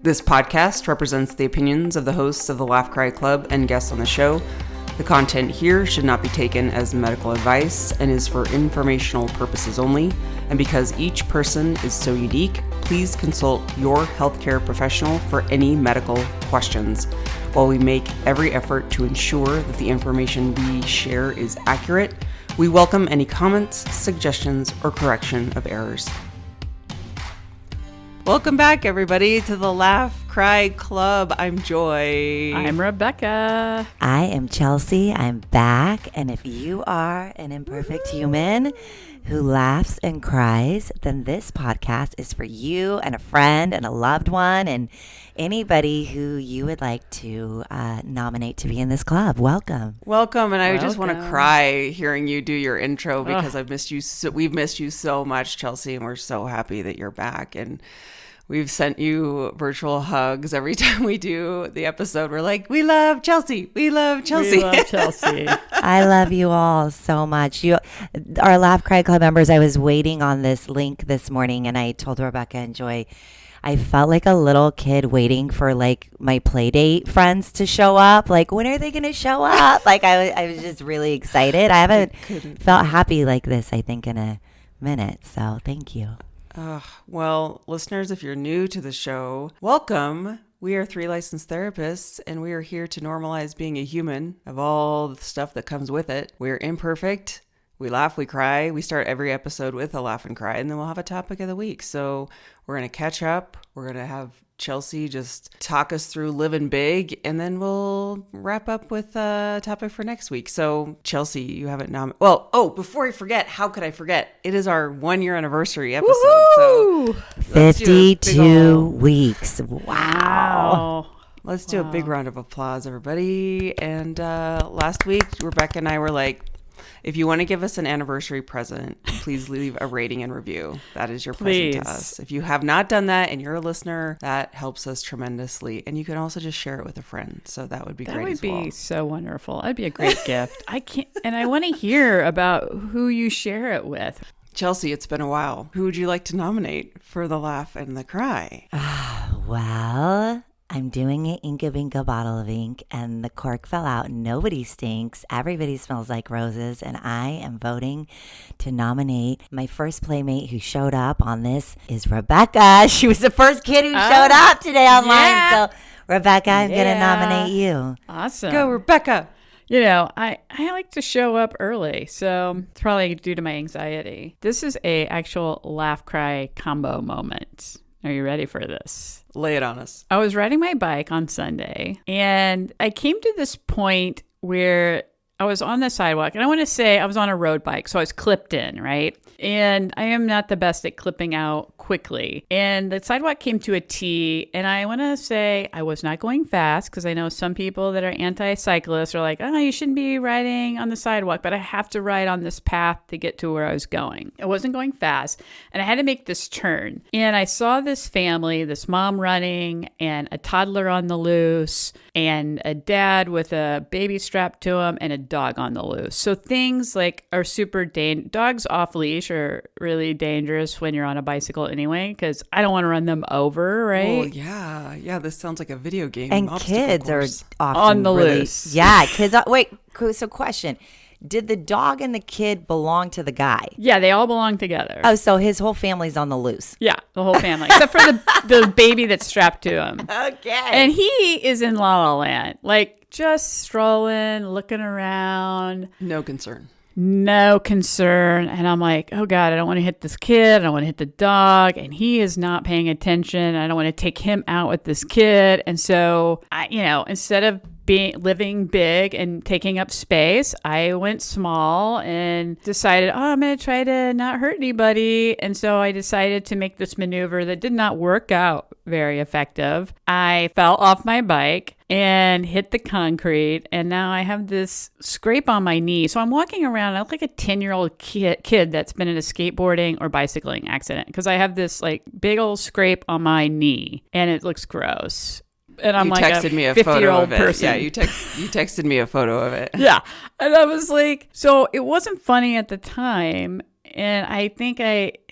This podcast represents the opinions of the hosts of the Laugh Cry Club and guests on the show. The content here should not be taken as medical advice and is for informational purposes only. And because each person is so unique, please consult your healthcare professional for any medical questions. While we make every effort to ensure that the information we share is accurate, we welcome any comments, suggestions, or correction of errors. Welcome back, everybody, to the Laugh Cry Club. I'm Joy. I'm Rebecca. I am Chelsea. I'm back. And if you are an imperfect human who laughs and cries, then this podcast is for you and a friend and a loved one and anybody who you would like to nominate to be in this club. Welcome. Welcome. And I just want to cry hearing you do your intro because I've missed you. We've missed you so much, Chelsea, and we're so happy that you're back. And we've sent you virtual hugs every time we do the episode. We're like, we love Chelsea. We love Chelsea. We love Chelsea. I love you all so much. Our Laugh Cry Club members, I was waiting on this link this morning and I told Rebecca and Joy, I felt like a little kid waiting for like my play date friends to show up. Like, when are they going to show up? Like, I was just really excited. I haven't felt happy like this, I think, in a minute. So thank you. Well, listeners, if you're new to the show, welcome. We are 3 licensed therapists, and we are here to normalize being a human of all the stuff that comes with it. We're imperfect. We laugh, we cry. We start every episode with a laugh and cry, and then we'll have a topic of the week. So we're going to catch up. We're going to have Chelsea just talk us through living big, and then we'll wrap up with a topic for next week. So Chelsea, you haven't before I forget, how could I forget? It is our 1-year anniversary episode. Woo-hoo! So 52 weeks. Wow. Let's do a big round of applause, everybody. And last week, Rebecca and I were like, if you want to give us an anniversary present, please leave a rating and review. That is your present to us. If you have not done that and you're a listener, that helps us tremendously. And you can also just share it with a friend. So that would be great as well. That would be so wonderful. That'd be a great gift. I want to hear about who you share it with. Chelsea, it's been a while. Who would you like to nominate for the laugh and the cry? Well, I'm doing an Inka Binka bottle of ink and the cork fell out. Nobody stinks. Everybody smells like roses. And I am voting to nominate my first playmate who showed up on this is Rebecca. She was the first kid who showed up today online. Yeah. So Rebecca, I'm going to nominate you. Awesome. Go, Rebecca. You know, I like to show up early, so it's probably due to my anxiety. This is a actual laugh cry combo moment. Are you ready for this? Lay it on us. I was riding my bike on Sunday, and I came to this point where I was on the sidewalk, and I want to say I was on a road bike, so I was clipped in, right? And I am not the best at clipping out quickly. And the sidewalk came to a T, and I want to say I was not going fast because I know some people that are anti-cyclists are like, oh, you shouldn't be riding on the sidewalk, but I have to ride on this path to get to where I was going. I wasn't going fast, and I had to make this turn. And I saw this family, this mom running, and a toddler on the loose, and a dad with a baby strapped to him, and a dog on the loose. So things like are super dangerous. Dogs off leash are really dangerous when you're on a bicycle anyway, because I don't want to run them over, right? Oh, yeah. This sounds like a video game. And kids are often on the loose. Yeah, kids. Wait, so question. Did the dog and the kid belong to the guy? Yeah, they all belong together. Oh, so his whole family's on the loose. Yeah, the whole family. Except for the baby that's strapped to him. Okay. And he is in La La Land. Like, just strolling, looking around. No concern. And I'm like, oh God, I don't want to hit this kid. I don't want to hit the dog. And he is not paying attention. I don't want to take him out with this kid. And so instead of living big and taking up space, I went small and decided, I'm going to try to not hurt anybody. And so I decided to make this maneuver that did not work out very effective. I fell off my bike and hit the concrete, and now I have this scrape on my knee. So I'm walking around, I look like a 10-year-old kid that's been in a skateboarding or bicycling accident, because I have this like big old scrape on my knee, and it looks gross. And I'm like a 50-year-old person. Yeah, you texted me a photo of it. Yeah. And I was like, so it wasn't funny at the time. And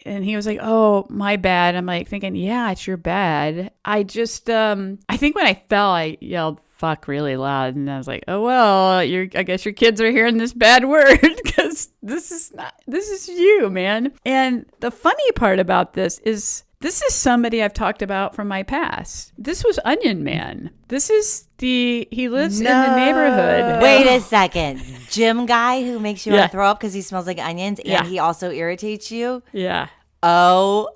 and he was like, oh, my bad. I'm like thinking, yeah, it's your bad. I just, I think when I fell, I yelled, fuck really loud. And I was like, oh, well, I guess your kids are hearing this bad word because this is you, man. And the funny part about this is somebody I've talked about from my past. This was Onion Man. He lives in the neighborhood. Wait a second. Gym guy who makes you want to throw up because he smells like onions and he also irritates you? Yeah. Oh.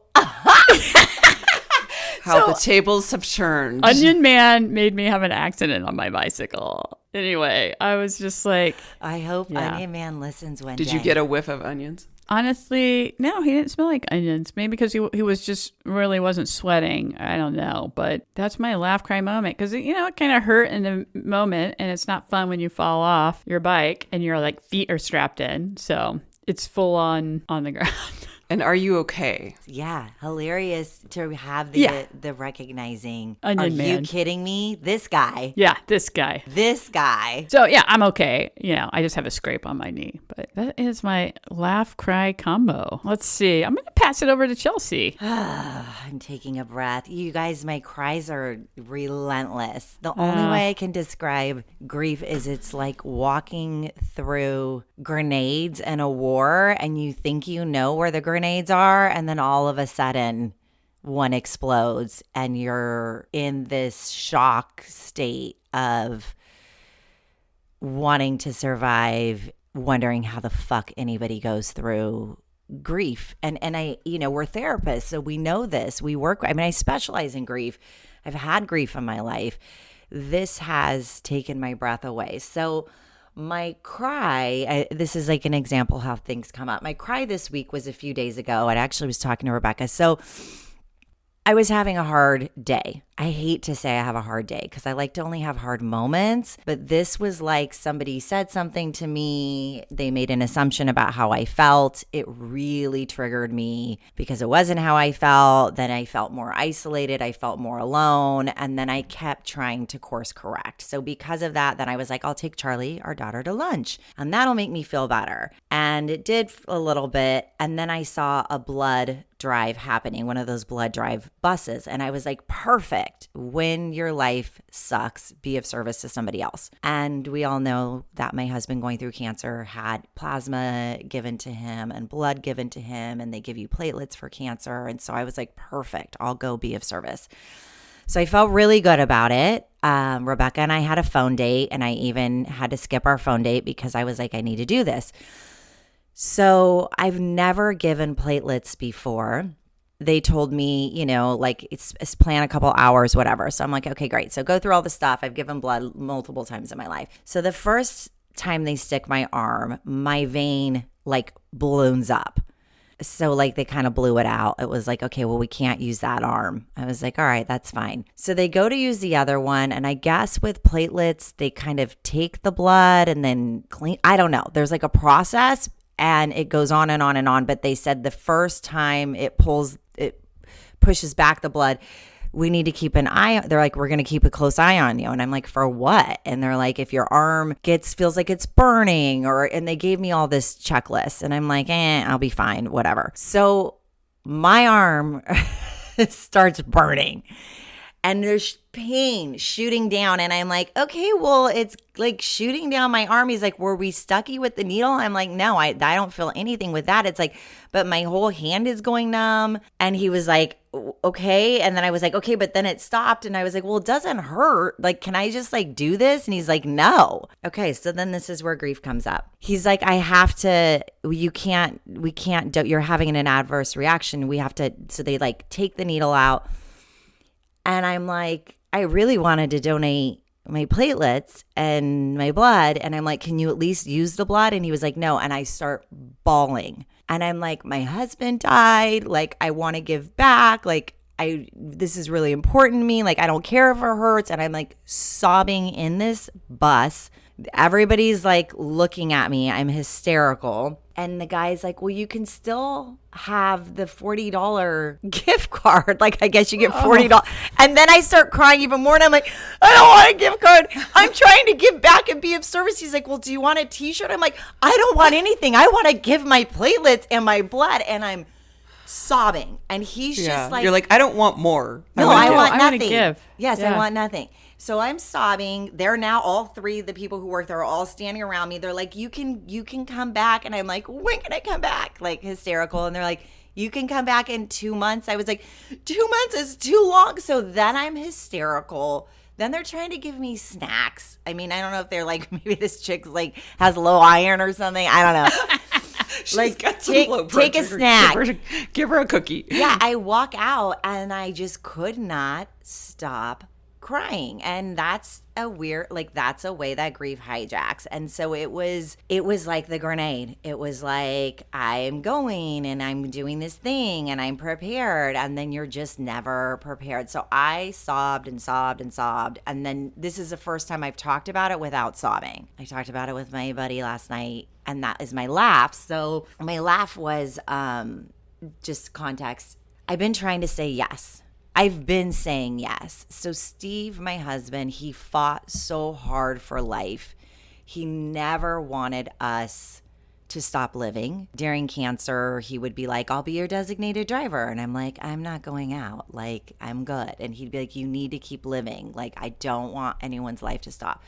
How the tables have turned. Onion Man made me have an accident on my bicycle. Anyway, I was just like... I hope Onion Man listens one day. Did you get a whiff of onions? Honestly, no, he didn't smell like onions. Maybe because he was just really wasn't sweating. I don't know. But that's my laugh cry moment. Because, it kind of hurt in the moment. And it's not fun when you fall off your bike and your feet are strapped in. So it's full on the ground. And are you okay? Yeah, hilarious to have the recognizing. Onion Man. Are you kidding me? This guy. Yeah, this guy. This guy. So yeah, I'm okay. I just have a scrape on my knee. But that is my laugh cry combo. Let's see. I'm going to pass it over to Chelsea. I'm taking a breath. You guys, my cries are relentless. The only way I can describe grief is it's like walking through grenades in a war and you think you know where the grenades are, and then all of a sudden one explodes and you're in this shock state of wanting to survive, wondering how the fuck anybody goes through grief. And I, we're therapists, so we know this. I specialize in grief. I've had grief in my life. This has taken my breath away. So my cry, this is like an example how things come up. My cry this week was a few days ago. I actually was talking to Rebecca. So I was having a hard day. I hate to say I have a hard day because I like to only have hard moments, but this was like somebody said something to me. They made an assumption about how I felt. It really triggered me because it wasn't how I felt. Then I felt more isolated. I felt more alone. And then I kept trying to course correct. So because of that, then I was like, I'll take Charlie, our daughter, to lunch and that'll make me feel better. And it did a little bit. And then I saw a blood drive happening, one of those blood drive buses. And I was like, perfect. When your life sucks, be of service to somebody else. And we all know that my husband going through cancer had plasma given to him and blood given to him, and they give you platelets for cancer. And so I was like, perfect, I'll go be of service. So I felt really good about it. Rebecca and I had a phone date, and I even had to skip our phone date because I was like, I need to do this. So I've never given platelets before. They told me, it's plan a couple hours, whatever. So I'm like, okay, great. So go through all the stuff. I've given blood multiple times in my life. So the first time they stick my arm, my vein balloons up. So they kind of blew it out. It was like, okay, well, we can't use that arm. I was like, all right, that's fine. So they go to use the other one. And I guess with platelets, they kind of take the blood and then clean. I don't know. There's a process. And it goes on and on and on. But they said the first time it pushes back the blood, we need to keep an eye. They're like, we're going to keep a close eye on you. And I'm like, for what? And they're like, if your arm feels like it's burning, and they gave me all this checklist. And I'm like, I'll be fine, whatever. So my arm starts burning. And there's pain shooting down. And I'm like, okay, well, it's shooting down my arm. He's like, were we stucky with the needle? I'm like, no, I don't feel anything with that. It's like, but my whole hand is going numb. And he was like, okay. And then I was like, okay, but then it stopped. And I was like, well, it doesn't hurt. Can I just do this? And he's like, no. Okay. So then this is where grief comes up. He's like, we can't, you're having an adverse reaction. We have to, so they take the needle out. And I'm like, I really wanted to donate my platelets and my blood. And I'm like, can you at least use the blood? And he was like, no. And I start bawling. And I'm like, my husband died. I want to give back. This is really important to me. I don't care if it hurts. And I'm sobbing in this bus, Everybody's like looking at me. I'm hysterical. And the guy's like, well, you can still have the $40 gift card. Like, I guess you get $40. And then I start crying even more. And I'm like, I don't want a gift card. I'm trying to give back and be of service. He's like, well, do you want a t-shirt? I'm like, I don't want anything. I want to give my platelets and my blood. And I'm sobbing. And he's just like, you're like, I don't want more. No, I want nothing. I want to give. Yes, I want nothing. So I'm sobbing. They're now all three, the people who work there are all standing around me. They're like, you can come back. And I'm like, when can I come back? Like hysterical. And they're like, you can come back in 2 months. I was like, 2 months is too long. So then I'm hysterical. Then they're trying to give me snacks. I mean, I don't know if they're like, maybe this chick's like has low iron or something. I don't know. Like, take a snack. Give her a cookie. Yeah, I walk out and I just could not stop crying. And that's a weird, like, that's a way that grief hijacks. And so it was like the grenade. It was like, I am going and I'm doing this thing and I'm prepared. And then you're just never prepared. So I sobbed and sobbed and sobbed. And then this is the first time I've talked about it without sobbing. I talked about it with my buddy last night. And that is my laugh. So my laugh was just context. I've been trying to say yes. I've been saying yes. So Steve, my husband, he fought so hard for life. He never wanted us to stop living. During cancer, he would be like, I'll be your designated driver. And I'm like, I'm not going out. Like, I'm good. And he'd be like, you need to keep living. Like, I don't want anyone's life to stop.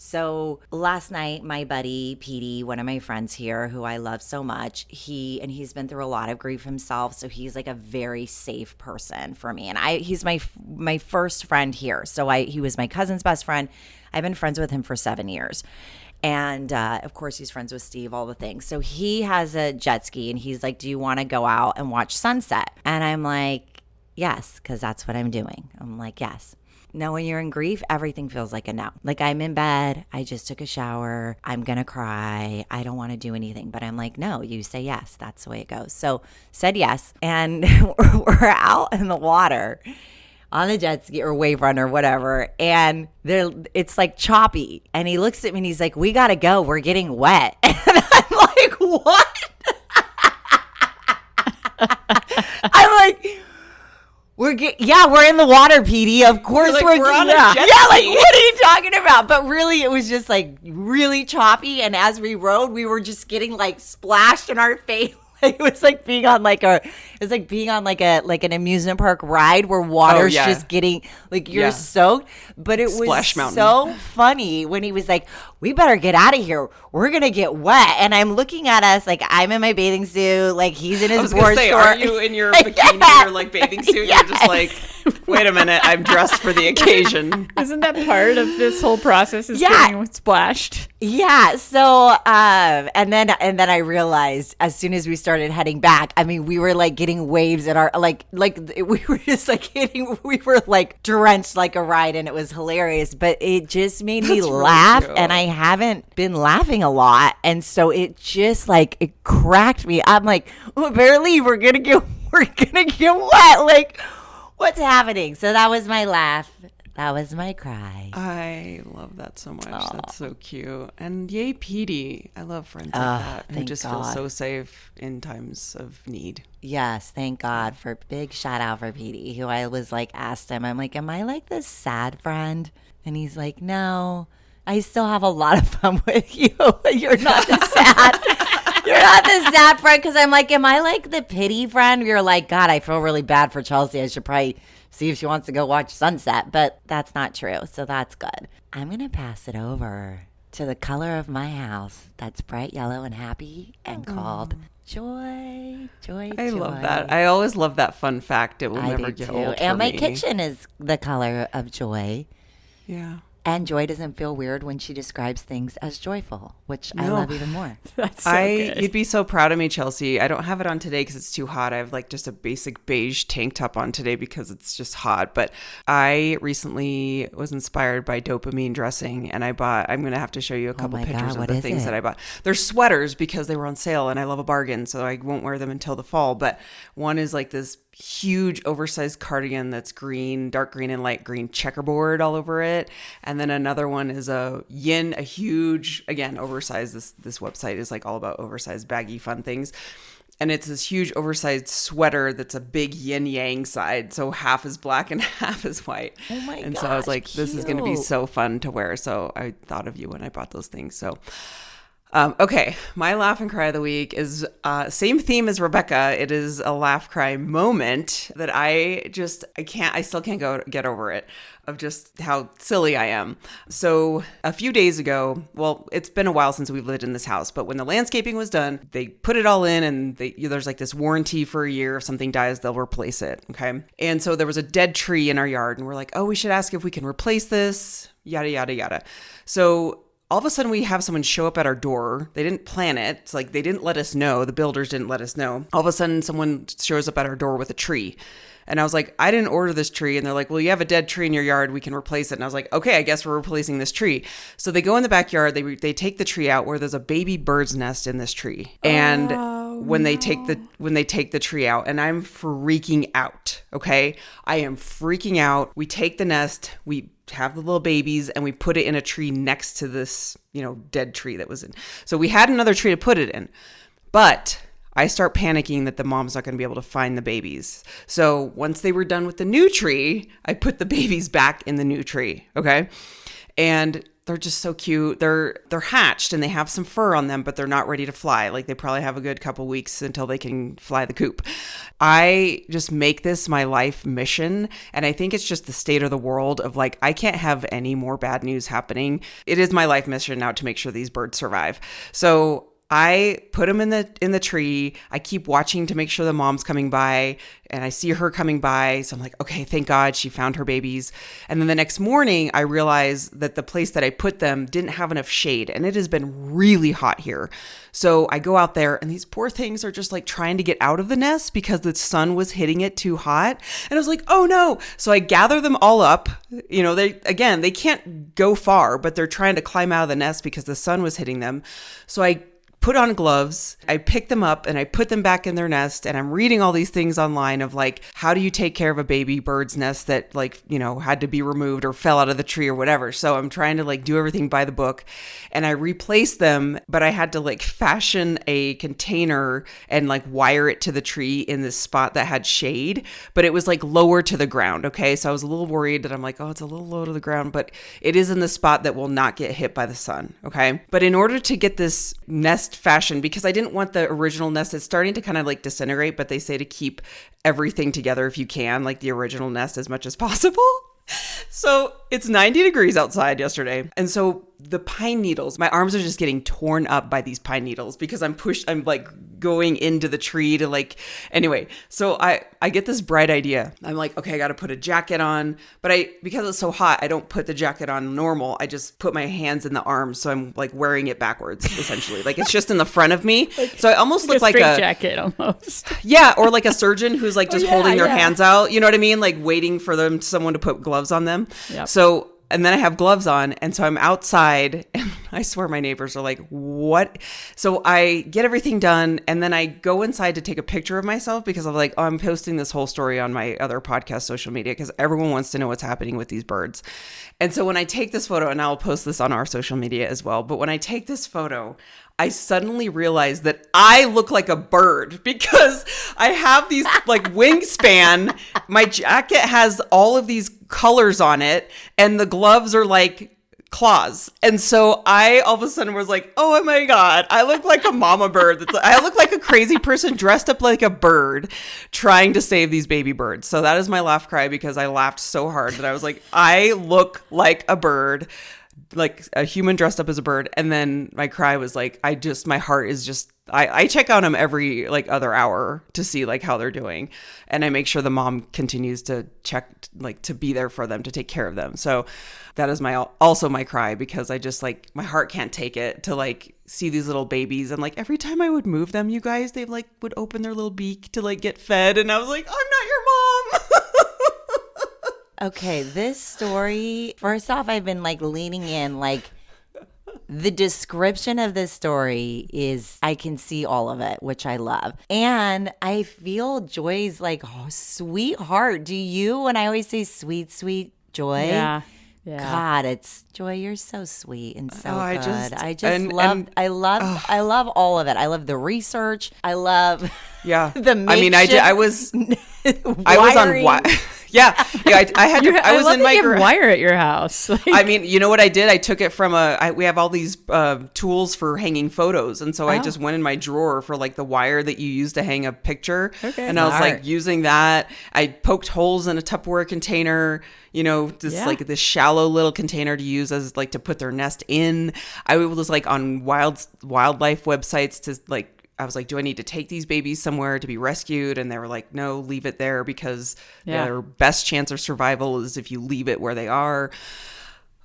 So last night, my buddy, Petey, one of my friends here who I love so much, he's been through a lot of grief himself. So he's like a very safe person for me. And he's my first friend here. So he was my cousin's best friend. I've been friends with him for 7 years. And of course, he's friends with Steve, all the things. So he has a jet ski and he's like, do you want to go out and watch sunset? And I'm like, yes, because that's what I'm doing. I'm like, yes. Now, when you're in grief, everything feels like a no. Like, I'm in bed. I just took a shower. I'm going to cry. I don't want to do anything. But I'm like, no, you say yes. That's the way it goes. So said yes. And we're out in the water on the jet ski or wave run or whatever. And it's like choppy. And he looks at me and he's like, we got to go. We're getting wet. And I'm like, what? I'm like, we're in the water, Petey. Of course like, we're on a jet ski. Yeah, like, what are you talking about? But really, it was just like really choppy. And as we rode, we were just getting like splashed in our face. It was like being on like an amusement park ride where water's just getting like you're soaked. But it was so funny when he was like, we better get out of here. We're going to get wet. And I'm looking at us like I'm in my bathing suit. Like he's in his board short. Are you in your bikini or like bathing suit? Yes. You're just like, wait a minute. I'm dressed for the occasion. Isn't that part of this whole process is getting splashed? Yeah. So, and then I realized as soon as we started heading back, I mean, we were like getting waves at our, we were just like we were like drenched like a ride and it was hilarious, but it just made me laugh really and I haven't been laughing a lot. And so it just like, it cracked me. I'm like, oh, barely we're going to get wet. Like, what's happening? So that was my laugh. That was my cry. I love that so much. Aww. That's so cute. And yay, Petey. I love friends like that who just feel so safe in times of need. Yes, thank God. For big shout out for Petey, who I was like, asked him, I'm like, am I like this sad friend? And he's like, no, I still have a lot of fun with you. You're not the sad. You're not the sad friend. Because I'm like, am I like the pity friend? You're like, God, I feel really bad for Chelsea. I should probably see if she wants to go watch sunset. But that's not true. So that's good. I'm going to pass it over to the color of my house that's bright yellow and happy and called joy. I love that. I always love that fun fact. It will never get old for And my me. kitchen is the color of joy. Yeah. And Joy doesn't feel weird when she describes things as joyful, which I love even more. That's so good. You'd be so proud of me, Chelsea. I don't have it on today because it's too hot. I have like just a basic beige tank top on today because it's just hot. But I recently was inspired by dopamine dressing and I'm going to have to show you a couple pictures of the things that I bought. They're sweaters because they were on sale and I love a bargain. So I won't wear them until the fall. But one is like this huge oversized cardigan that's green, dark green and light green checkerboard all over it. And then another one is a huge, again, oversized. This website is like all about oversized, baggy, fun things. And it's this huge oversized sweater that's a big yin yang side. So half is black and half is white. Oh my And gosh, so I was like, this is going to be cute. so fun to wear. So I thought of you when I bought those things. So okay, my laugh and cry of the week is same theme as Rebecca. It is a laugh cry moment that I still can't get over it, of just how silly I am. So a few days ago, well, it's been a while since we've lived in this house, but when the landscaping was done, they put it all in, and there's like this warranty for a year. If something dies, they'll replace it. Okay. And so there was a dead tree in our yard, and we're like, oh, we should ask if we can replace this, yada, yada, yada. So all of a sudden we have someone show up at our door. They didn't plan it. It's like they didn't let us know. The builders didn't let us know. All of a sudden someone shows up at our door with a tree. And I was like, I didn't order this tree. And they're like, well, you have a dead tree in your yard. We can replace it. And I was like, okay, I guess we're replacing this tree. So they go in the backyard. They take the tree out where there's a baby bird's nest in this tree. And when they take the tree out, and I'm freaking out. Okay. I am freaking out. We take the nest, we have the little babies, and we put it in a tree next to this, dead tree that was in. So we had another tree to put it in, but I start panicking that the mom's not going to be able to find the babies. So once they were done with the new tree, I put the babies back in the new tree. Okay. And they're just so cute. They're hatched and they have some fur on them, but they're not ready to fly. Like they probably have a good couple weeks until they can fly the coop. I just make this my life mission. And I think it's just the state of the world of like, I can't have any more bad news happening. It is my life mission now to make sure these birds survive. So I put them in the tree. I keep watching to make sure the mom's coming by, and I see her coming by. So I'm like, okay, thank God she found her babies. And then the next morning, I realize that the place that I put them didn't have enough shade, and it has been really hot here. So I go out there, and these poor things are just like trying to get out of the nest because the sun was hitting it too hot. And I was like, oh no. So I gather them all up. They can't go far, but they're trying to climb out of the nest because the sun was hitting them. So I put on gloves, I pick them up and I put them back in their nest, and I'm reading all these things online of like, how do you take care of a baby bird's nest that had to be removed or fell out of the tree or whatever. So I'm trying to do everything by the book, and I replaced them, but I had to fashion a container and wire it to the tree in this spot that had shade, but it was lower to the ground. Okay. So I was a little worried that I'm like, oh, it's a little low to the ground, but it is in the spot that will not get hit by the sun. Okay. But in order to get this nest fashion, because I didn't want the original nest, it's starting to kind of disintegrate, but they say to keep everything together if you can, the original nest as much as possible. So it's 90 degrees outside yesterday. And so the pine needles, my arms are just getting torn up by these pine needles because I'm going into the tree to anyway. So I get this bright idea. I'm like, okay, I got to put a jacket on, but because it's so hot, I don't put the jacket on normal. I just put my hands in the arms. So I'm wearing it backwards, essentially. It's just in the front of me. So I almost look like a jacket almost. Yeah. Or a surgeon who's just holding their hands out. You know what I mean? Waiting for someone to put gloves on them. Yep. So, and then I have gloves on, and so I'm outside, and I swear my neighbors are like, what? So I get everything done, and then I go inside to take a picture of myself because I'm like, oh, I'm posting this whole story on my other podcast social media because everyone wants to know what's happening with these birds. And so when I take this photo, and I'll post this on our social media as well, but when I take this photo, I suddenly realized that I look like a bird because I have these wingspan. My jacket has all of these colors on it, and the gloves are claws. And so I all of a sudden was like, oh my God, I look like a mama bird. I look like a crazy person dressed up like a bird trying to save these baby birds. So that is my laugh cry because I laughed so hard that I was like, I look like a bird, like a human dressed up as a bird. And then my cry was my heart is just, I check on them every other hour to see how they're doing. And I make sure the mom continues to check, to be there for them, to take care of them. So that is also my cry because I just my heart can't take it to see these little babies. And every time I would move them, you guys, they would open their little beak to get fed. And I was like, I'm not your mom. Okay, this story, first off, I've been leaning in The description of this story is, I can see all of it, which I love. And I feel Joy's like sweetheart. Do you? And I always say sweet, sweet Joy. Yeah. Yeah. God, it's Joy. You're so sweet and so good. I love all of it. I love the research. I love the makeshift. I was on. Yeah, I had to. I was in my wire at your house. Like, I mean, you know what I did? I took it from we have all these tools for hanging photos, and so I just went in my drawer for like the wire that you use to hang a picture. Okay, and I was like using that. I poked holes in a Tupperware container. You know, like this shallow little container to use as like to put their nest in. I was like on wildlife websites to like. I was like, do I need to take these babies somewhere to be rescued? And they were like, no, leave it there because their best chance of survival is if you leave it where they are.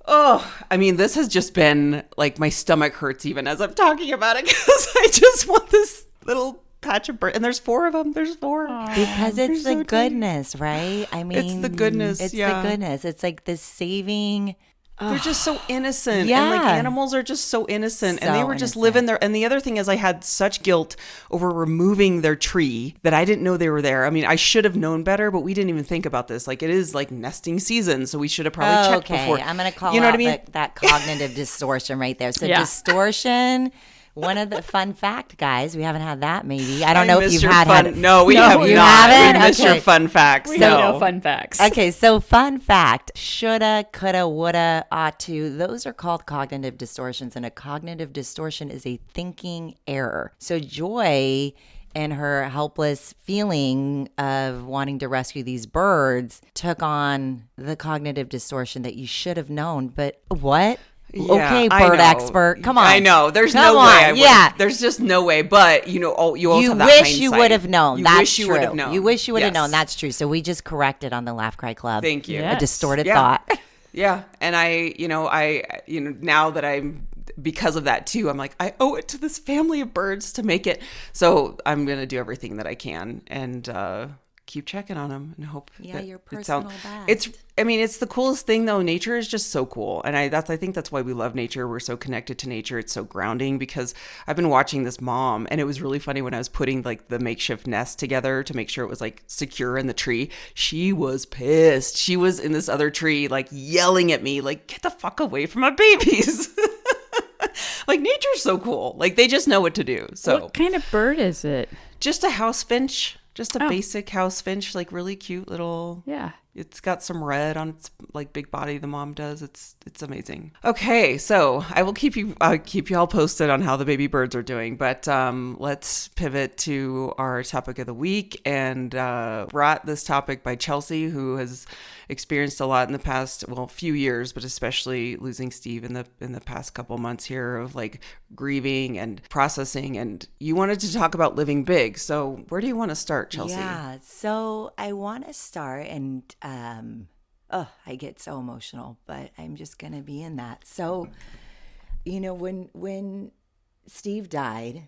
Oh, I mean, this has just been like my stomach hurts even as I'm talking about it because I just want this little patch of bird. And there's 4 of them. There's 4. Because it's the goodness, right? I mean, it's the goodness. It's the goodness. It's like the saving. They're just so innocent. Yeah. And like animals are just so innocent. And they were just living there. And the other thing is I had such guilt over removing their tree that I didn't know they were there. I mean, I should have known better, but we didn't even think about this. Like it is like nesting season. So we should have probably checked before. I'm going to call out that cognitive distortion right there. So distortion. One of the fun fact, guys, we haven't had that maybe. I don't know if you've had. No, we have not. Haven't? We missed your fun facts. We have no fun facts. Okay, so fun fact. Shoulda, coulda, woulda, ought to. Those are called cognitive distortions. And a cognitive distortion is a thinking error. So Joy and her helpless feeling of wanting to rescue these birds took on the cognitive distortion that you should have known. But what? Yeah, okay, bird expert. Come on. I know. There's no way. There's just no way. But, you know, you always have that hindsight. You would have known. That's true. You would have known. You wish you would have known. That's true. So we just corrected on the Laugh Cry Club. Thank you. A distorted thought. Yeah. And I now that I'm, because of that too, I'm like, I owe it to this family of birds to make it. So I'm going to do everything that I can and keep checking on them and hope your personal best. It's the coolest thing though. Nature is just so cool. And I think that's why we love nature. We're so connected to nature. It's so grounding because I've been watching this mom and it was really funny when I was putting like the makeshift nest together to make sure it was like secure in the tree. She was pissed. She was in this other tree, like yelling at me, like, get the fuck away from my babies. Like nature's so cool. Like they just know what to do. So what kind of bird is it? Just a house finch. Just a basic house finch, like really cute little. Yeah. It's got some red on its like big body. The mom does. It's amazing. Okay, so I will keep you all posted on how the baby birds are doing. But let's pivot to our topic of the week and brought this topic by Chelsea, who has experienced a lot in the past, few years, but especially losing Steve in the past couple months here of like grieving and processing. And you wanted to talk about living big. So where do you want to start, Chelsea? Yeah, so I want to start and I get so emotional, but I'm just going to be in that. So, you know, when Steve died,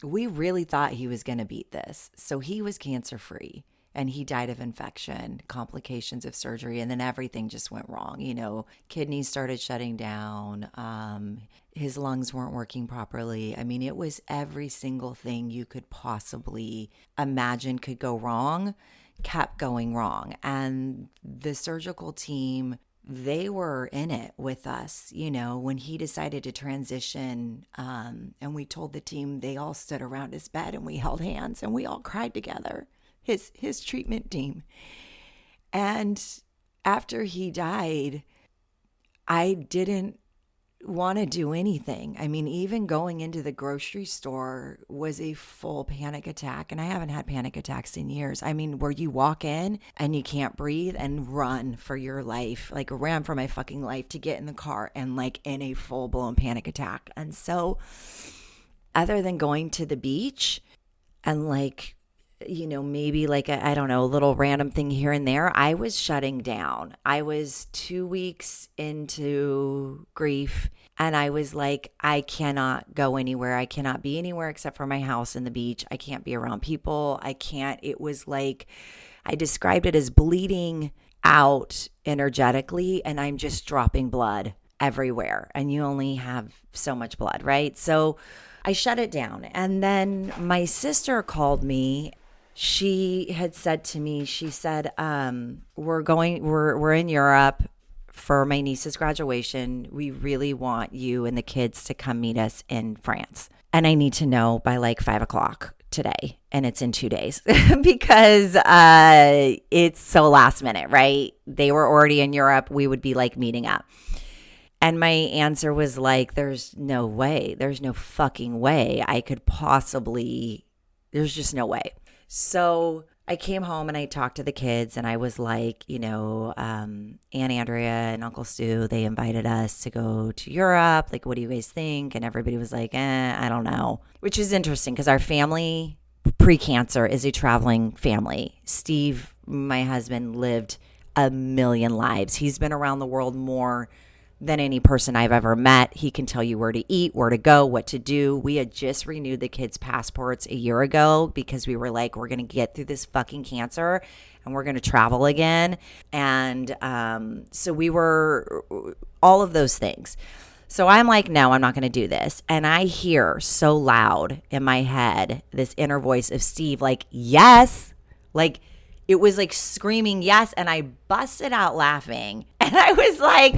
we really thought he was going to beat this. So he was cancer-free. And he died of infection, complications of surgery, and then everything just went wrong. You know, kidneys started shutting down. His lungs weren't working properly. I mean, it was every single thing you could possibly imagine could go wrong, kept going wrong. And the surgical team, they were in it with us. You know, when he decided to transition, and we told the team, they all stood around his bed and we held hands and we all cried together. His treatment team. And after he died, I didn't want to do anything. I mean, even going into the grocery store was a full panic attack. And I haven't had panic attacks in years. I mean, where you walk in and you can't breathe and run for your life, like ran for my fucking life to get in the car and like in a full blown panic attack. And so other than going to the beach and like, you know, maybe like a little random thing here and there, I was shutting down. I was 2 weeks into grief and I was like, I cannot go anywhere. I cannot be anywhere except for my house and the beach. I can't be around people. It was like, I described it as bleeding out energetically and I'm just dropping blood everywhere and you only have so much blood, right? So I shut it down. And then my sister called me. She had said to me, she said, we're in Europe for my niece's graduation. We really want you and the kids to come meet us in France. And I need to know by like 5:00 today. And it's in 2 days because it's so last minute, right? They were already in Europe. We would be like meeting up. And my answer was like, there's no way. There's no fucking way I could possibly, there's just no way. So I came home and I talked to the kids and I was like, Aunt Andrea and Uncle Stu, they invited us to go to Europe. Like, what do you guys think? And everybody was like, I don't know, which is interesting because our family pre-cancer is a traveling family. Steve, my husband, lived a million lives. He's been around the world more than any person I've ever met. He can tell you where to eat, where to go, what to do. We had just renewed the kids' passports a year ago because we were like, we're going to get through this fucking cancer and we're going to travel again. And so we were all of those things. So I'm like, no, I'm not going to do this. And I hear so loud in my head this inner voice of Steve, like, yes, like it was like screaming yes. And I busted out laughing. And I was like,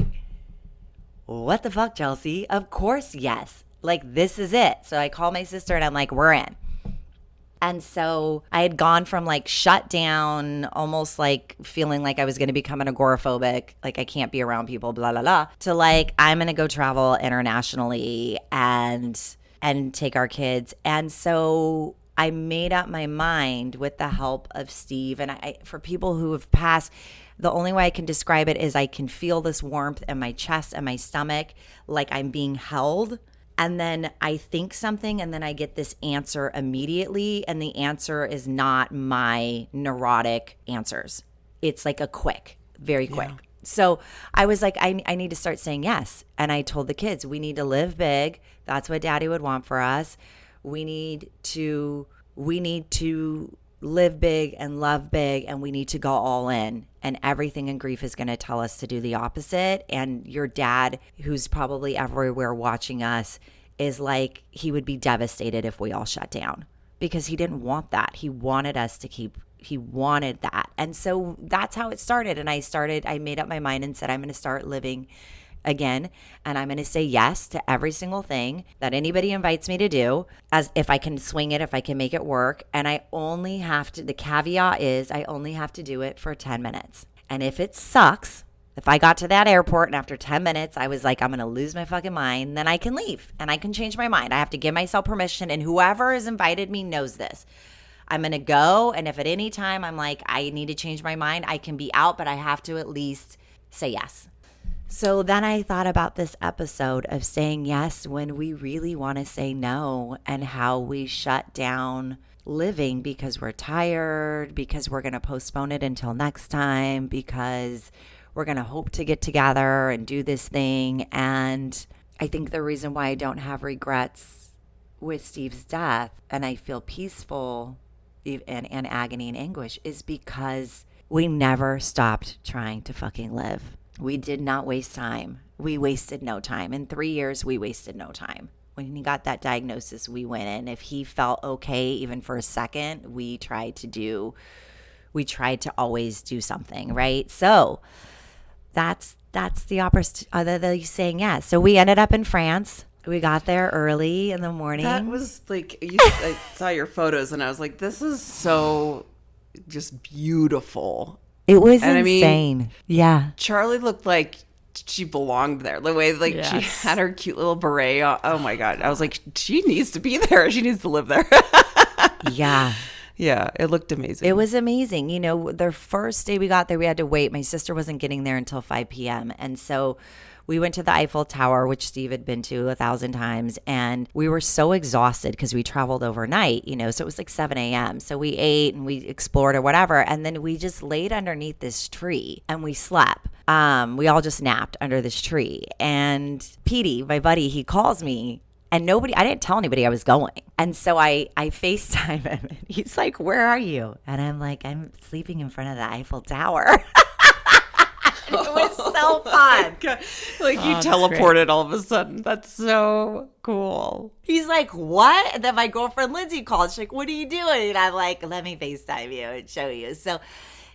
what the fuck, Chelsea? Of course, yes. Like, this is it. So I call my sister and I'm like, we're in. And so I had gone from like shut down, almost like feeling like I was going to become an agoraphobic, like I can't be around people, blah, blah, blah, to like, I'm going to go travel internationally and take our kids. And so I made up my mind with the help of Steve. And I, for people who have passed, the only way I can describe it is I can feel this warmth in my chest and my stomach, like I'm being held. And then I think something and then I get this answer immediately. And the answer is not my neurotic answers. It's like a very quick. Yeah. So I was like, I need to start saying yes. And I told the kids, we need to live big. That's what Daddy would want for us. We need to live big and love big, and we need to go all in. And everything in grief is going to tell us to do the opposite. And your dad, who's probably everywhere watching us, is like, he would be devastated if we all shut down because he didn't want that. He wanted us to he wanted that. And so that's how it started. And I made up my mind and said, I'm going to start living again, and I'm going to say yes to every single thing that anybody invites me to do, as if I can swing it, if I can make it work. And I only have to, the caveat is I only have to do it for 10 minutes. And if it sucks, if I got to that airport and after 10 minutes, I was like, I'm going to lose my fucking mind, then I can leave and I can change my mind. I have to give myself permission, and whoever has invited me knows this. I'm going to go, and if at any time I'm like, I need to change my mind, I can be out, but I have to at least say yes. So then I thought about this episode of saying yes when we really want to say no, and how we shut down living because we're tired, because we're going to postpone it until next time, because we're going to hope to get together and do this thing. And I think the reason why I don't have regrets with Steve's death and I feel peaceful and agony and anguish is because we never stopped trying to fucking live. We did not waste time. We wasted no time. In 3 years, we wasted no time. When he got that diagnosis, we went in. If he felt okay, even for a second, we tried to always do something, right? So that's the saying yes. So we ended up in France. We got there early in the morning. That was like, I saw your photos and I was like, this is so just beautiful. It was insane. Yeah. Charlie looked like she belonged there. The way she had her cute little beret on. Oh my God. I was like, she needs to be there. She needs to live there. Yeah. Yeah. It looked amazing. It was amazing. The first day we got there, we had to wait. My sister wasn't getting there until 5 p.m. And so we went to the Eiffel Tower, which Steve had been to 1,000 times. And we were so exhausted because we traveled overnight, so it was like 7 a.m. So we ate and we explored or whatever. And then we just laid underneath this tree and we slept. We all just napped under this tree. And Petey, my buddy, he calls me. And I didn't tell anybody I was going. And so I FaceTime him. And he's like, where are you? And I'm like, I'm sleeping in front of the Eiffel Tower. It was so fun. Like you teleported all of a sudden. That's so cool. He's like, what? And then my girlfriend Lindsay called. She's like, what are you doing? And I'm like, let me FaceTime you and show you. So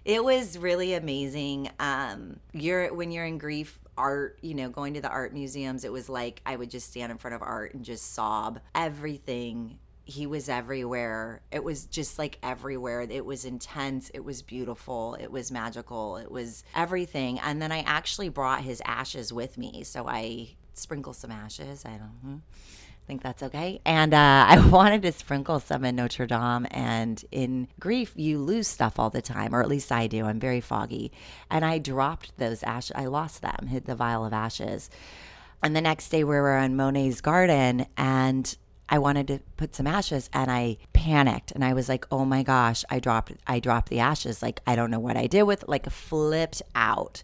it was really amazing. When you're in grief, art, going to the art museums, it was like I would just stand in front of art and just sob. Everything. He was everywhere. It was just like everywhere. It was intense. It was beautiful. It was magical. It was everything. And then I actually brought his ashes with me. So I sprinkled some ashes. I think that's okay. And I wanted to sprinkle some in Notre Dame. And in grief, you lose stuff all the time, or at least I do. I'm very foggy. And I dropped those ashes. I lost them, hid the vial of ashes. And the next day we were in Monet's garden, and I wanted to put some ashes, and I panicked, and I was like, oh my gosh, I dropped the ashes. Like, I don't know what I did with, like, flipped out.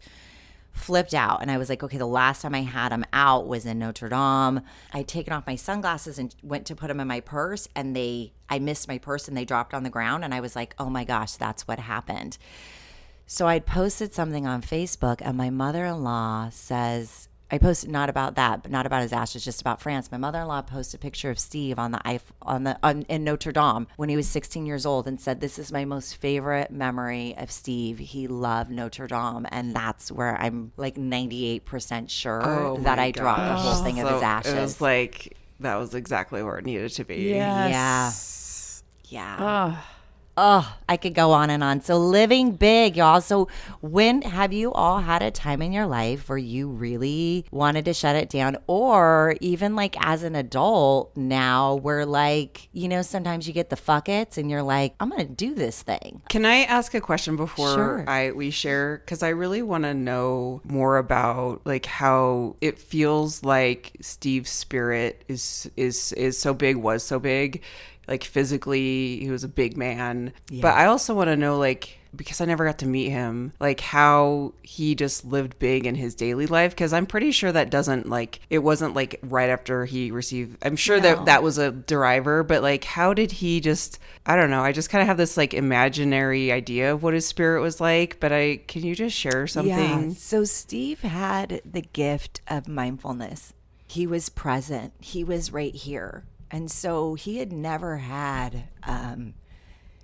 And I was like, okay, the last time I had them out was in Notre Dame. I'd taken off my sunglasses and went to put them in my purse, and I missed my purse and they dropped on the ground. And I was like, oh my gosh, that's what happened. So I'd posted something on Facebook, and my mother-in-law says, I posted not about that, but not about his ashes, just about France. My mother-in-law posted a picture of Steve in Notre Dame when he was 16 years old, and said, "This is my most favorite memory of Steve. He loved Notre Dame," and that's where I'm like 98% sure that I dropped the whole thing of his ashes. It was like that was exactly where it needed to be. Yes. Yeah. Oh, I could go on and on. So living big, y'all. So when have you all had a time in your life where you really wanted to shut it down? Or even like as an adult now, where like, sometimes you get the fuck it's and you're like, I'm going to do this thing. Can I ask a question before we share? Because I really want to know more about like how it feels like Steve's spirit is so big, was so big. Like physically, he was a big man. Yeah. But I also want to know, like, because I never got to meet him, like how he just lived big in his daily life. Because I'm pretty sure that it wasn't like right after he received, I'm sure that was a driver. But like, how did he just, I don't know. I just kind of have this like imaginary idea of what his spirit was like. But can you just share something? Yeah. So Steve had the gift of mindfulness. He was present. He was right here. And so he had never had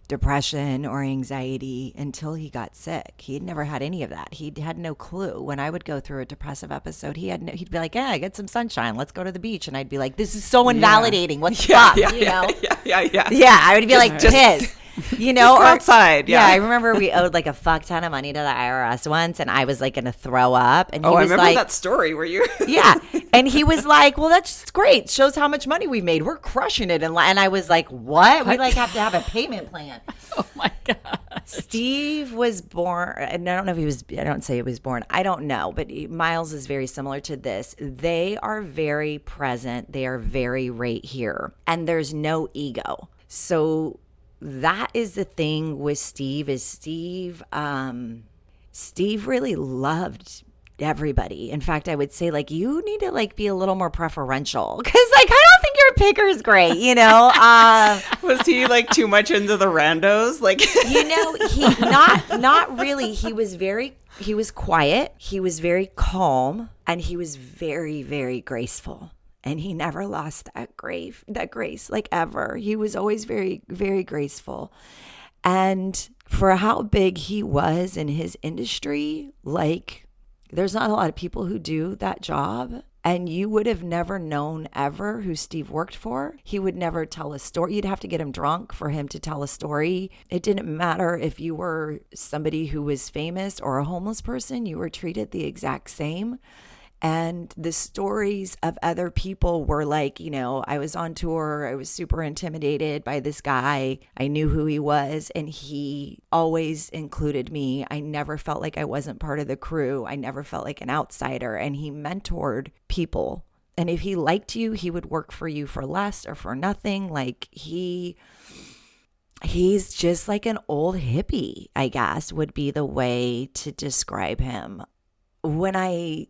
depression or anxiety until he got sick. He had never had any of that. He had no clue. When I would go through a depressive episode, he'd be like, "Yeah, get some sunshine. Let's go to the beach." And I'd be like, "This is so invalidating. What the fuck?" Yeah, Yeah, I would be like pissed. Just go outside. Yeah, I remember we owed like a fuck ton of money to the IRS once, and I was like going to throw up. And he was I remember like, that story where you. Yeah, and he was like, "Well, that's great. Shows how much money we made. We're crushing it." And I was like, "What? We like have to have a payment plan." Oh my god. Steve was born, and I don't know if he was. I don't say he was born. I don't know, but Miles is very similar to this. They are very present. They are very right here, and there's no ego. So that is the thing with Steve. Steve really loved everybody. In fact, I would say like you need to like be a little more preferential, because like I don't think your picker is great. Was he like too much into the randos? Like he not really. He was quiet. He was very calm, and he was very, very graceful. And he never lost that grace, like ever. He was always very, very graceful. And for how big he was in his industry, like there's not a lot of people who do that job. And you would have never known ever who Steve worked for. He would never tell a story. You'd have to get him drunk for him to tell a story. It didn't matter if you were somebody who was famous or a homeless person. You were treated the exact same. And the stories of other people were like, I was on tour. I was super intimidated by this guy. I knew who he was, and he always included me. I never felt like I wasn't part of the crew. I never felt like an outsider. And he mentored people. And if he liked you, he would work for you for less or for nothing. Like he's just like an old hippie, I guess, would be the way to describe him. When I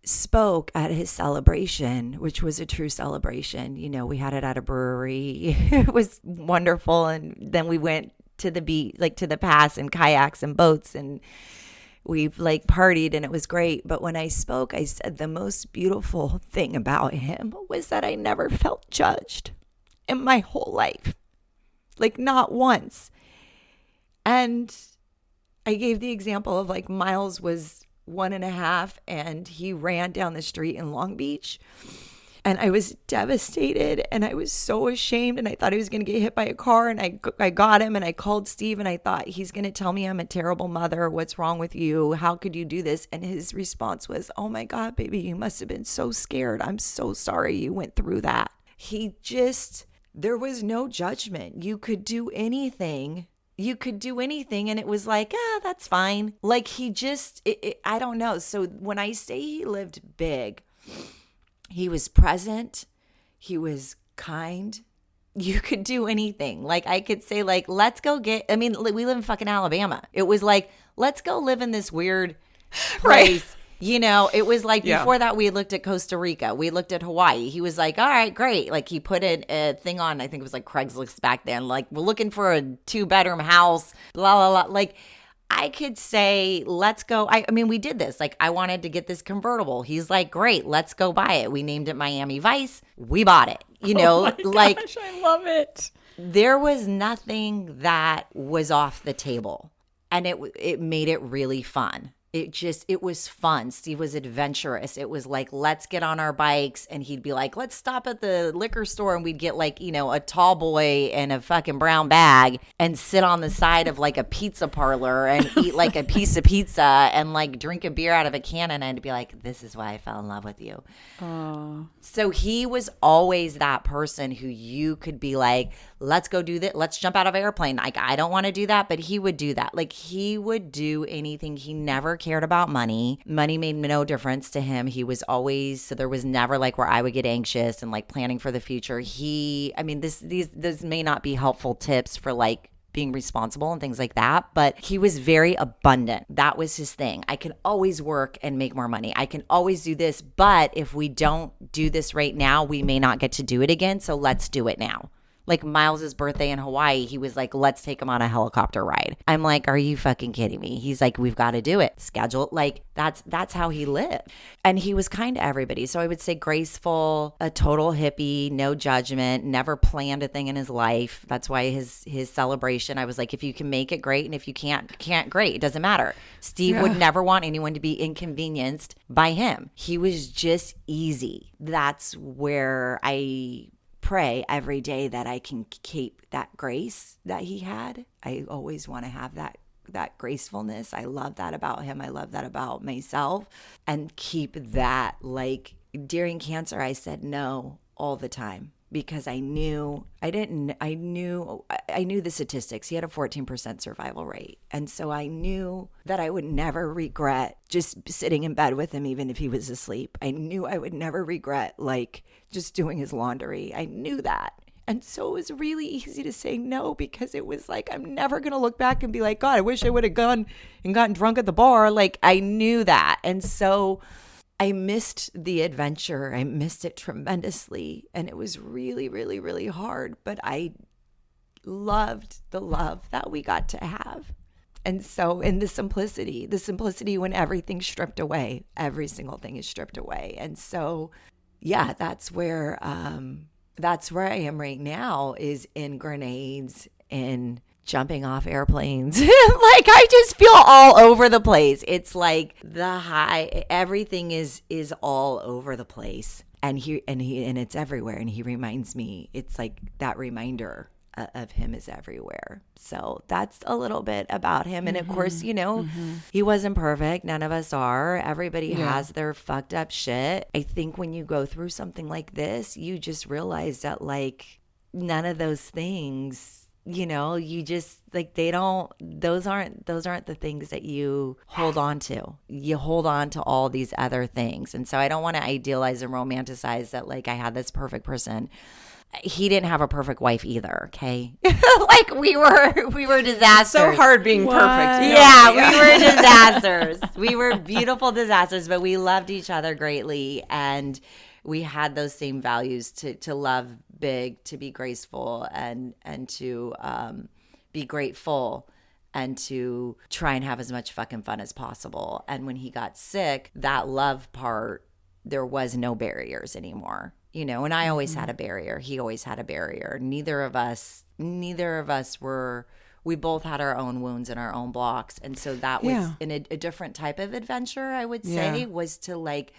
spoke at his celebration, which was a true celebration. We had it at a brewery. It was wonderful. And then we went to the beach, like to the pass, and kayaks and boats, and we've like partied and it was great. But when I spoke, I said the most beautiful thing about him was that I never felt judged in my whole life. Like not once. And I gave the example of like Miles was 1.5 and he ran down the street in Long Beach. And I was devastated and I was so ashamed and I thought he was going to get hit by a car, and I got him and I called Steve and I thought he's going to tell me I'm a terrible mother. What's wrong with you? How could you do this? And his response was, oh my God, baby, you must have been so scared. I'm so sorry you went through that. There was no judgment. You could do anything. And it was like, that's fine. Like I don't know. So when I say he lived big, he was present. He was kind. You could do anything. Like I could say like, let's go we live in fucking Alabama. It was like, let's go live in this weird place. Right. You know, it was like before that we had looked at Costa Rica. We looked at Hawaii. He was like, all right, great. Like he put a thing on, I think it was like Craigslist back then. Like we're looking for a 2-bedroom house, blah, blah, blah. Like I could say, let's go. We did this. Like I wanted to get this convertible. He's like, great, let's go buy it. We named it Miami Vice. We bought it. You know, Gosh, I love it. There was nothing that was off the table, and it made it really fun. It was fun. Steve was adventurous. It was like, let's get on our bikes. And he'd be like, let's stop at the liquor store. And we'd get like, a tall boy and a fucking brown bag and sit on the side of like a pizza parlor and eat like a piece of pizza and like drink a beer out of a can. And I'd be like, this is why I fell in love with you. Oh. So he was always that person who you could be like, let's go do that. Let's jump out of an airplane. Like, I don't want to do that, but he would do that. Like he would do anything. He never cared about money. Money made no difference to him. He was always, so there was never like where I would get anxious and like planning for the future. This may not be helpful tips for like being responsible and things like that, but he was very abundant. That was his thing. I can always work and make more money. I can always do this, but if we don't do this right now, we may not get to do it again. So let's do it now. Like Miles's birthday in Hawaii, he was like, let's take him on a helicopter ride. I'm like, are you fucking kidding me? He's like, we've got to do it. Schedule. Like that's how he lived. And he was kind to everybody. So I would say graceful, a total hippie, no judgment, never planned a thing in his life. That's why his celebration, I was like, if you can make it, great. And if you can't, great. It doesn't matter. Steve would never want anyone to be inconvenienced by him. He was just easy. That's where I pray every day that I can keep that grace that he had. I always want to have that gracefulness. I love that about him. I love that about myself, and keep that. Like during cancer, I said no all the time because I knew the statistics. He had a 14% survival rate. And so I knew that I would never regret just sitting in bed with him, even if he was asleep. I knew I would never regret like just doing his laundry. I knew that. And so it was really easy to say no, because it was like, I'm never going to look back and be like, God, I wish I would have gone and gotten drunk at the bar. Like I knew that. And so I missed the adventure. I missed it tremendously. And it was really, really, really hard. But I loved the love that we got to have. And so in the simplicity when everything's stripped away, every single thing is stripped away. And so, yeah, that's where I am right now, is in grenades, in jumping off airplanes. Like I just feel all over the place. It's like everything is all over the place. And it's everywhere. And he reminds me, it's like that reminder of him is everywhere. So that's a little bit about him. And of course, he wasn't perfect. None of us are. Everybody has their fucked up shit. I think when you go through something like this, you just realize that like none of those things, you just like, those aren't the things that you hold on to. You hold on to all these other things. And so I don't want to idealize and romanticize that like I had this perfect person. He didn't have a perfect wife either, okay? Like we were disasters. So hard being perfect. Yeah, we were disasters. We were beautiful disasters, but we loved each other greatly, and we had those same values to love big, to be graceful, and to be grateful. and to try and have as much fucking fun as possible. And when he got sick, that love part, there was no barriers anymore, you know, and I always had a barrier. He always had a barrier. Neither of us were, we both had our own wounds and our own blocks. And so that was in a different type of adventure, I would say, was to like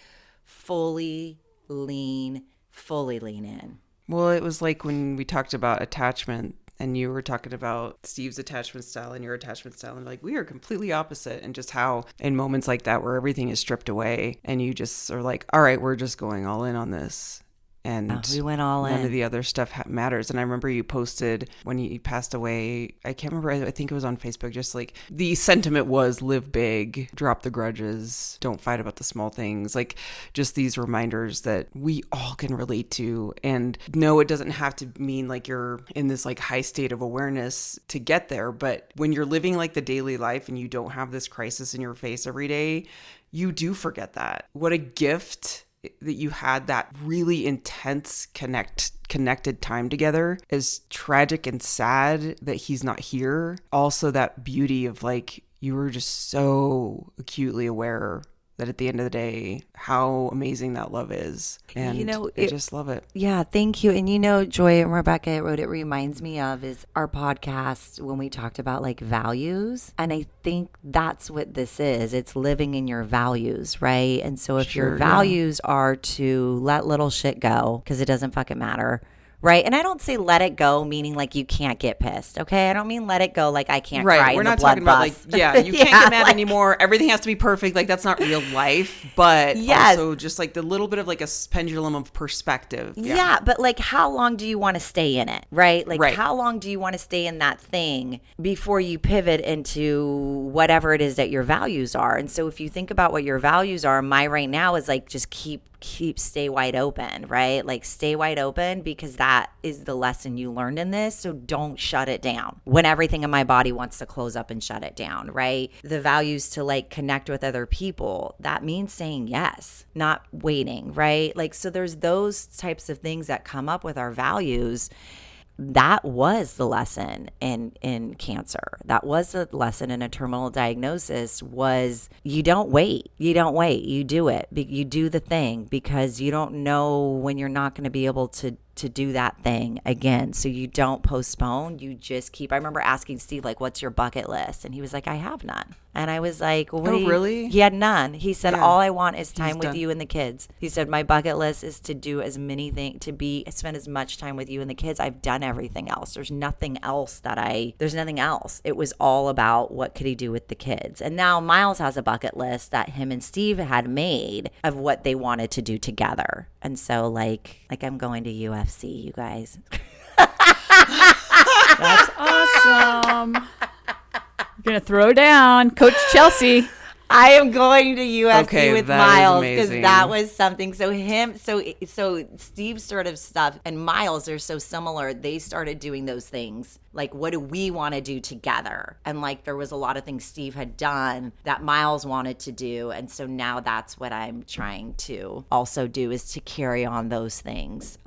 fully lean in. Well, it was like when we talked about attachment and you were talking about Steve's attachment style and your attachment style, and like we are completely opposite, and just how in moments like that where everything is stripped away and you just are like, all right, we're just going all in on this. And we went all in. None of the other stuff matters. And I remember you posted when he passed away, I can't remember, I think it was on Facebook, just like the sentiment was live big, drop the grudges, don't fight about the small things. Like just these reminders that we all can relate to. And no, it doesn't have to mean like you're in this like high state of awareness to get there. But when you're living like the daily life and you don't have this crisis in your face every day, you do forget that. What a gift that you had that really intense connected time together, as tragic and sad that he's not here. Also that beauty of like, you were just so acutely aware that at the end of the day, how amazing that love is. And you know, I just love it. Yeah, thank you. And you know, Joy and Rebecca wrote, it reminds me of is our podcast when we talked about like values. And I think that's what this is. It's living in your values, right? And so if your values are to let little shit go, because it doesn't fucking matter. Right. And I don't say let it go, meaning like you can't get pissed. Okay. I don't mean let it go like I can't cry. We're not talking about like, you can't get mad anymore. Everything has to be perfect. Like that's not real life. But also just like the little bit of like a pendulum of perspective. Yeah. But like how long do you want to stay in it? Right. Like how long do you want to stay in that thing before you pivot into whatever it is that your values are? And so if you think about what your values are, my right now is like just keep stay wide open, right? Like stay wide open, because that is the lesson you learned in this. So don't shut it down when everything in my body wants to close up and shut it down, right? The values to like connect with other people, that means saying yes, not waiting, right? Like, so there's those types of things that come up with our values. That was the lesson in cancer. That was the lesson in a terminal diagnosis, was you don't wait. You do it. You do the thing, because you don't know when you're not going to be able to do that thing again. So you don't postpone. You just keep. I remember asking Steve, like, what's your bucket list? And he was like, I have none. And I was like, well, really? He had none. He said, all I want is time with you and the kids. He said, my bucket list is to do as many things, spend as much time with you and the kids. I've done everything else. There's nothing else. It was all about what could he do with the kids. And now Miles has a bucket list that him and Steve had made of what they wanted to do together. And so like I'm going to UFC, you guys. That's awesome. You're going to throw down Coach Chelsea. I am going to UFC with Miles, because amazing. that was something. So Steve's sort of stuff and Miles are so similar. They started doing those things. Like, what do we want to do together? And like, there was a lot of things Steve had done that Miles wanted to do. And so now that's what I'm trying to also do, is to carry on those things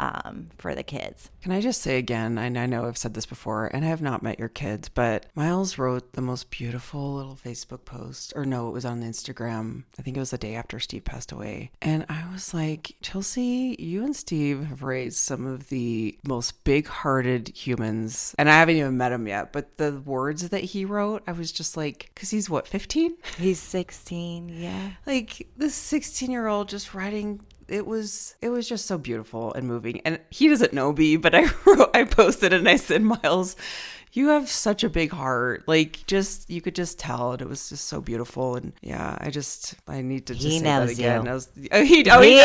for the kids. Can I just say again, and I know I've said this before, and I have not met your kids, but Miles wrote the most beautiful little Facebook post, or no, it was on Instagram. I think it was the day after Steve passed away. And I was like, Chelsea, you and Steve have raised some of the most big-hearted humans. And I haven't even met him yet, but the words that he wrote, I was just like, because he's what, 15? He's 16, yeah. Like this 16-year-old just writing. It was just so beautiful and moving. And he doesn't know me, but I posted and I said, Miles, you have such a big heart. Like, just, you could just tell. And it was just so beautiful. And yeah, I need to just say that again. He knows you.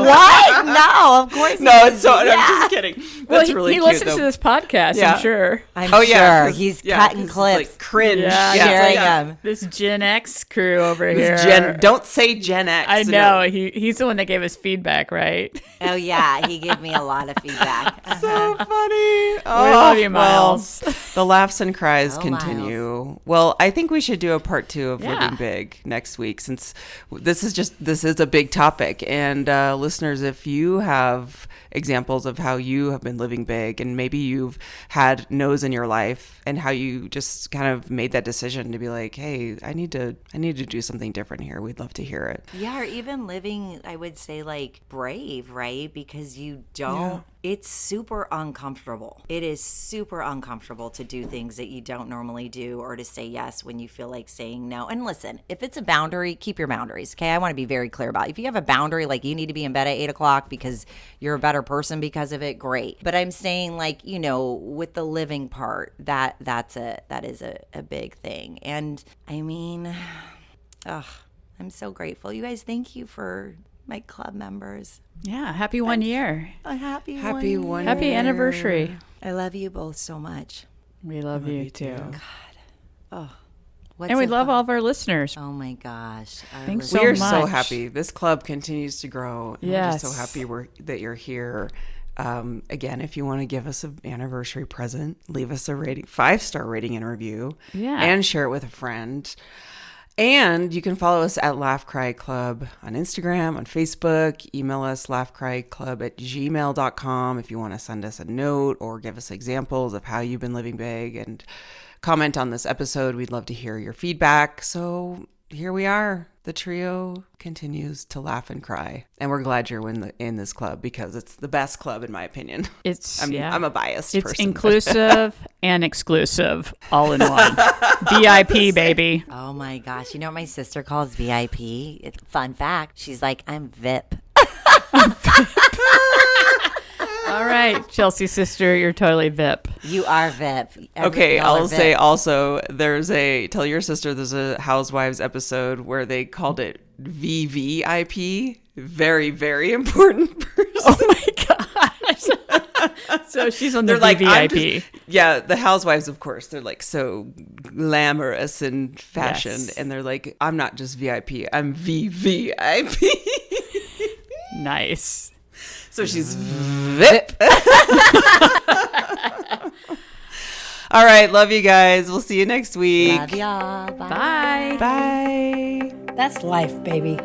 What? No, of course. No, I'm just kidding. That's really he cute, listens though. to this podcast, Yeah. I'm sure. I'm Oh, yeah, sure 'cause- he's yeah, cutting 'cause it's clips. like cringe. Yeah, sharing yeah. them. This Gen X crew over here. This don't say Gen X. I No. know. He's the one that gave us feedback, right? Oh yeah, he gave me a lot of feedback. So funny. We love you, Miles. Well, the laughs and cries Oh, continue. Well, I think we should do a part 2 of Yeah. Living Big next week, since this is a big topic. And listeners, if you have examples of how you have been living big, and maybe you've had no's in your life, and how you just kind of made that decision to be like, hey, I need to do something different here, we'd love to hear it. Yeah, or even living, I would say, like brave, right? Because you don't, it's super uncomfortable. It is super uncomfortable to do things that you don't normally do, or to say yes when you feel like saying no. And listen, if it's a boundary, keep your boundaries, okay? I want to be very clear about it. If you have a boundary, like you need to be in bed at 8 o'clock because you're a better person because of it, great. But I'm saying, like, you know, with the living part, that is a big thing. And I mean, I'm so grateful. You guys, thank you for my club members. Yeah. Happy 1 year. A happy one Happy year. anniversary. I love you both so much. We love you too. What's And we so love fun- all of our listeners. Oh my gosh. Our Thanks listeners- so We're so much. happy. This club continues to grow. And We're just so Yes. happy that you're here. Again, if you want to give us an anniversary present, leave us a 5-star rating and review. Yeah. And share it with a friend. And you can follow us at Laugh Cry Club on Instagram, on Facebook. Email us laughcryclub@gmail.com if you want to send us a note or give us examples of how you've been living big, and comment on this episode. We'd love to hear your feedback. So here we are. The trio continues to laugh and cry. And we're glad you're in this club, because it's the best club in my opinion. I'm a biased It's person. inclusive and exclusive all in one. VIP, baby. Oh my gosh. You know what my sister calls VIP? Fun fact. She's like, I'm VIP. All right, Chelsea sister, you're totally VIP. You are VIP. Okay, Y'all are I'll VIP. say also, tell your sister there's a Housewives episode where they called it VVIP. Very, very important person. Oh my gosh. So she's on the They're like, VVIP. the Housewives, of course, they're like so glamorous and fashioned. Yes. And they're like, I'm not just VIP, I'm VVIP. Nice. So she's VIP. All right, love you guys. We'll see you next week. Love y'all. Bye. Bye. Bye. That's life, baby.